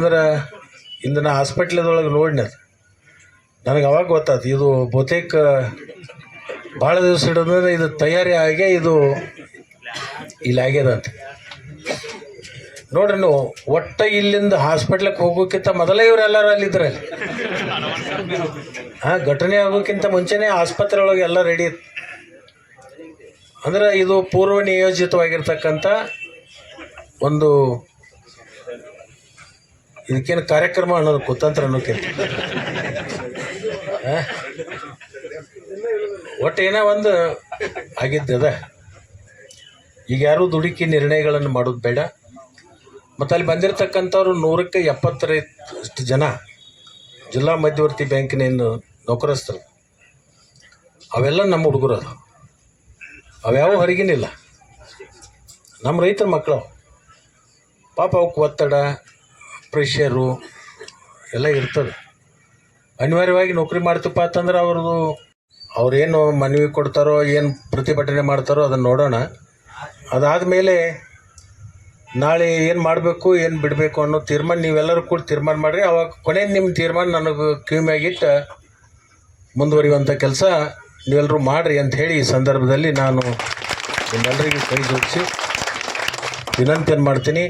ಅಂದ್ರೆ ಇಂದು ನಾ ಹಾಸ್ಪಿಟ್ಲದೊಳಗೆ ನೋಡಿನ ನನಗೆ ಅವಾಗ ಗೊತ್ತಾಯ್ತು ಇದು ಬಹುತೇಕ ಭಾಳ ದಿವಸ ಹಿಡಿದ್ರೆ ಇದು ತಯಾರಿ ಆಗಿ ಇದು ಇಲ್ಲಿ ಆಗ್ಯದ ಅಂತ. ನೋಡ್ರಿ ನೀವು ಒಟ್ಟ ಇಲ್ಲಿಂದ ಹಾಸ್ಪಿಟ್ಲಿಗೆ ಹೋಗೋಕ್ಕಿಂತ ಮೊದಲೇ ಇವರೆಲ್ಲರೂ ಅಲ್ಲಿದ್ರೆ ಘಟನೆ ಆಗೋಕ್ಕಿಂತ ಮುಂಚೆನೇ ಆಸ್ಪತ್ರೆ ಒಳಗೆ ಎಲ್ಲ ರೆಡಿ ಇತ್ತು. ಅಂದ್ರೆ ಇದು ಪೂರ್ವ ನಿಯೋಜಿತವಾಗಿರ್ತಕ್ಕಂಥ ಒಂದು ಇದಕ್ಕೇನು ಕಾರ್ಯಕ್ರಮ ಅನ್ನೋದು ಕುತಂತ್ರ ಅನ್ನೋಕ್ಕಿಂತ ಒಟ್ಟು ಏನೋ ಒಂದು ಆಗಿದ್ದದ. ಈಗ ಯಾರೂ ದುಡುಕಿ ನಿರ್ಣಯಗಳನ್ನು ಮಾಡೋದು ಬೇಡ. ಮತ್ತು ಅಲ್ಲಿ ಬಂದಿರತಕ್ಕಂಥವ್ರು 100ಕ್ಕೆ 70 ಜನ ಜಿಲ್ಲಾ ಮಧ್ಯವರ್ತಿ ಬ್ಯಾಂಕಿನೇನು ನೌಕರಸ್ಥರು ಅವೆಲ್ಲ ನಮ್ಮ ಹುಡುಗರು ಅದು. ಅವ್ಯಾವ ಹೊರಗಿನಿಲ್ಲ, ನಮ್ಮ ರೈತರ ಮಕ್ಕಳು. ಪಾಪ ಅವಕ್ಕೆ ಒತ್ತಡ ಪ್ರೆಷರು ಎಲ್ಲ ಇರ್ತದೆ. ಅನಿವಾರ್ಯವಾಗಿ ನೌಕರಿ ಮಾಡ್ತೀವಪ್ಪ ಅಂತಂದ್ರೆ ಅವ್ರೇನು ಮನವಿ ಕೊಡ್ತಾರೋ ಏನು ಪ್ರತಿಭಟನೆ ಮಾಡ್ತಾರೋ ಅದನ್ನು ನೋಡೋಣ. ಅದಾದಮೇಲೆ ನಾಳೆ ಏನು ಮಾಡಬೇಕು ಏನು ಬಿಡಬೇಕು ಅನ್ನೋ ತೀರ್ಮಾನ ನೀವೆಲ್ಲರೂ ಕೂಡ ತೀರ್ಮಾನ ಮಾಡಿರಿ. ಅವಾಗ ಕೊನೆ ನಿಮ್ಮ ತೀರ್ಮಾನ ನನಗೆ ಕಿವಿಮ್ಯಾಗಿಟ್ಟು ಮುಂದುವರಿಯುವಂಥ ಕೆಲಸ ನೀವೆಲ್ಲರೂ ಮಾಡಿರಿ ಅಂತ ಹೇಳಿ ಈ ಸಂದರ್ಭದಲ್ಲಿ ನಾನು ನಿಮ್ಮೆಲ್ಲರಿಗೂ ಕೈ ಜೋಡಿಸಿ ವಿನಂತಿಯನ್ನು ಮಾಡ್ತೀನಿ.